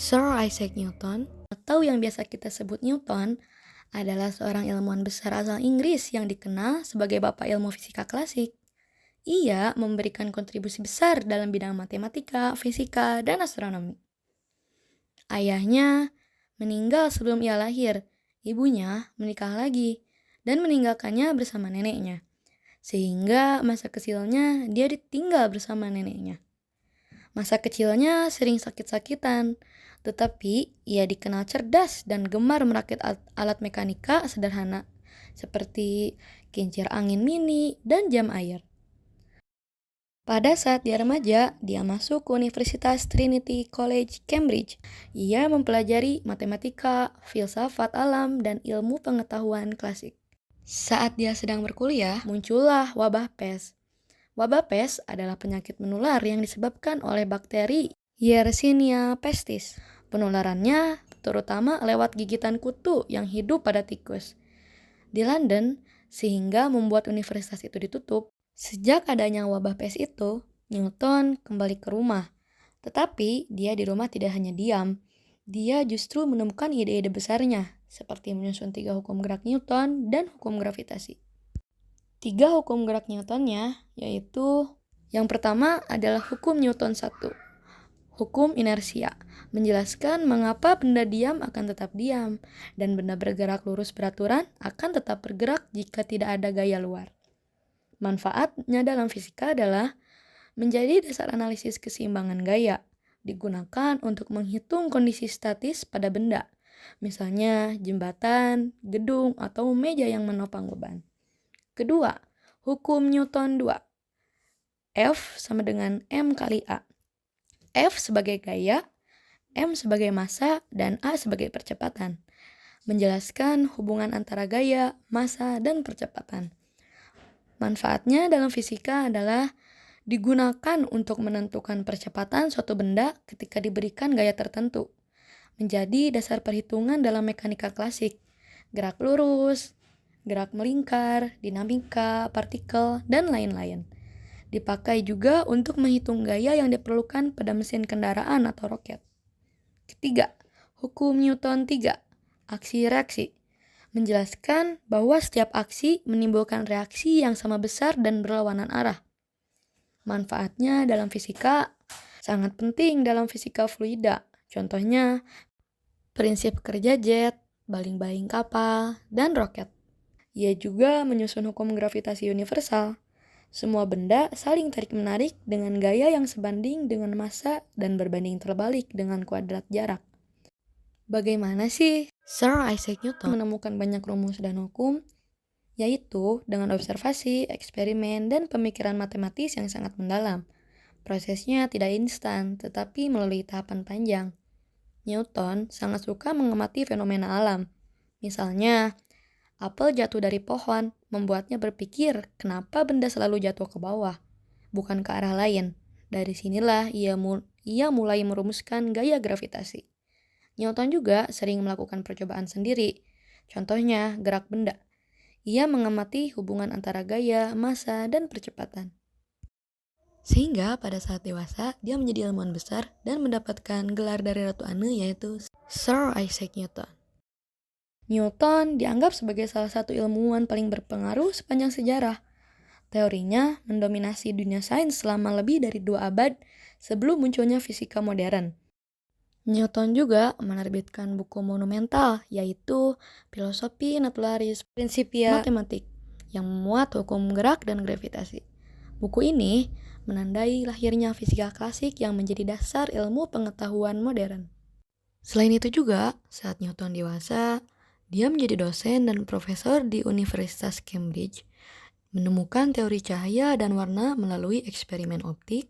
Sir Isaac Newton, atau yang biasa kita sebut Newton, adalah seorang ilmuwan besar asal Inggris yang dikenal sebagai bapak ilmu fisika klasik. Ia memberikan kontribusi besar dalam bidang matematika, fisika, dan astronomi. Ayahnya meninggal sebelum ia lahir, ibunya menikah lagi, dan meninggalkannya bersama neneknya. Sehingga masa kecilnya dia ditinggal bersama neneknya. Masa kecilnya sering sakit-sakitan, tetapi ia dikenal cerdas dan gemar merakit alat mekanika sederhana seperti kincir angin mini dan jam air. Pada saat dia remaja, dia masuk ke Universitas Trinity College, Cambridge. Ia mempelajari matematika, filsafat alam, dan ilmu pengetahuan klasik. Saat dia sedang berkuliah, muncullah wabah pes. Wabah pes adalah penyakit menular yang disebabkan oleh bakteri Yersinia pestis. Penularannya terutama lewat gigitan kutu yang hidup pada tikus. Di London, sehingga membuat universitas itu ditutup. Sejak adanya wabah pes itu, Newton kembali ke rumah. Tetapi dia di rumah tidak hanya diam. Dia justru menemukan ide-ide besarnya, seperti menyusun 3 hukum gerak Newton dan hukum gravitasi. 3 hukum gerak Newtonnya yaitu yang pertama adalah hukum Newton 1. Hukum inersia menjelaskan mengapa benda diam akan tetap diam dan benda bergerak lurus beraturan akan tetap bergerak jika tidak ada gaya luar. Manfaatnya dalam fisika adalah menjadi dasar analisis keseimbangan gaya, digunakan untuk menghitung kondisi statis pada benda, misalnya jembatan, gedung, atau meja yang menopang beban. Kedua, hukum Newton 2. F sama dengan M kali A. F sebagai gaya, M sebagai massa, dan A sebagai percepatan. Menjelaskan hubungan antara gaya, massa, dan percepatan. Manfaatnya dalam fisika adalah digunakan untuk menentukan percepatan suatu benda ketika diberikan gaya tertentu. Menjadi dasar perhitungan dalam mekanika klasik, gerak lurus, gerak melingkar, dinamika, partikel, dan lain-lain. Dipakai juga untuk menghitung gaya yang diperlukan pada mesin kendaraan atau roket. Ketiga, hukum Newton 3, aksi-reaksi. Menjelaskan bahwa setiap aksi menimbulkan reaksi yang sama besar dan berlawanan arah. Manfaatnya dalam fisika sangat penting dalam fisika fluida. Contohnya, prinsip kerja jet, baling-baling kapal, dan roket. Ia juga menyusun hukum gravitasi universal. Semua benda saling tarik-menarik dengan gaya yang sebanding dengan massa dan berbanding terbalik dengan kuadrat jarak. Bagaimana sih Sir Isaac Newton menemukan banyak rumus dan hukum? Yaitu dengan observasi, eksperimen, dan pemikiran matematis yang sangat mendalam. Prosesnya tidak instan, tetapi melalui tahapan panjang. Newton sangat suka mengamati fenomena alam. Misalnya, apel jatuh dari pohon, membuatnya berpikir kenapa benda selalu jatuh ke bawah, bukan ke arah lain. Dari sinilah ia mulai merumuskan gaya gravitasi. Newton juga sering melakukan percobaan sendiri, contohnya gerak benda. Ia mengamati hubungan antara gaya, massa, dan percepatan. Sehingga pada saat dewasa, dia menjadi ilmuwan besar dan mendapatkan gelar dari Ratu Anne yaitu Sir Isaac Newton. Newton dianggap sebagai salah satu ilmuwan paling berpengaruh sepanjang sejarah. Teorinya mendominasi dunia sains selama lebih dari 2 abad sebelum munculnya fisika modern. Newton juga menerbitkan buku monumental yaitu Philosophiae Naturalis Principia Mathematica yang memuat hukum gerak dan gravitasi. Buku ini menandai lahirnya fisika klasik yang menjadi dasar ilmu pengetahuan modern. Selain itu juga, saat Newton dewasa, Dia menjadi dosen dan profesor di Universitas Cambridge, menemukan teori cahaya dan warna melalui eksperimen optik,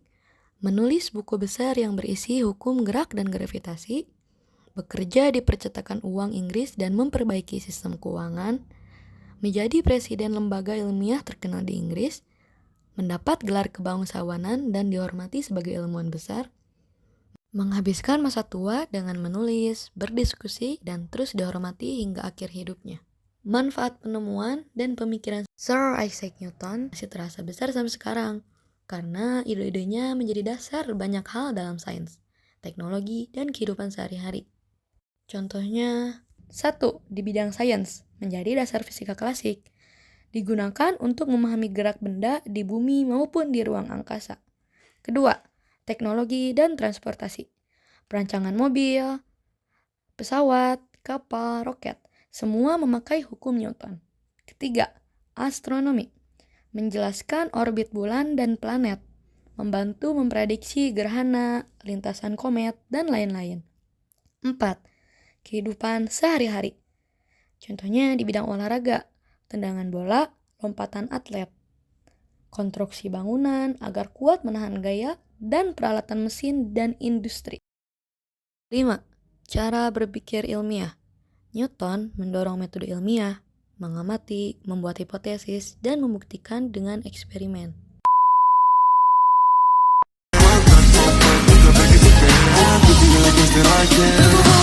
menulis buku besar yang berisi hukum gerak dan gravitasi, bekerja di percetakan uang Inggris dan memperbaiki sistem keuangan, menjadi presiden lembaga ilmiah terkenal di Inggris, mendapat gelar kebangsawanan dan dihormati sebagai ilmuwan besar, menghabiskan masa tua dengan menulis, berdiskusi, dan terus dihormati hingga akhir hidupnya. Manfaat penemuan dan pemikiran Sir Isaac Newton masih terasa besar sampai sekarang, karena ide-idenya menjadi dasar banyak hal dalam sains, teknologi, dan kehidupan sehari-hari. Contohnya, 1. Di bidang sains, menjadi dasar fisika klasik. Digunakan untuk memahami gerak benda di bumi maupun di ruang angkasa. Kedua, teknologi dan transportasi. Perancangan mobil, pesawat, kapal, roket, semua memakai hukum Newton. Ketiga, astronomi. Menjelaskan orbit bulan dan planet, membantu memprediksi gerhana, lintasan komet, dan lain-lain. 4. Kehidupan sehari-hari. Contohnya di bidang olahraga, tendangan bola, lompatan atlet, konstruksi bangunan agar kuat menahan gaya, dan peralatan mesin dan industri. 5. Cara berpikir ilmiah. Newton mendorong metode ilmiah, mengamati, membuat hipotesis, dan membuktikan dengan eksperimen. I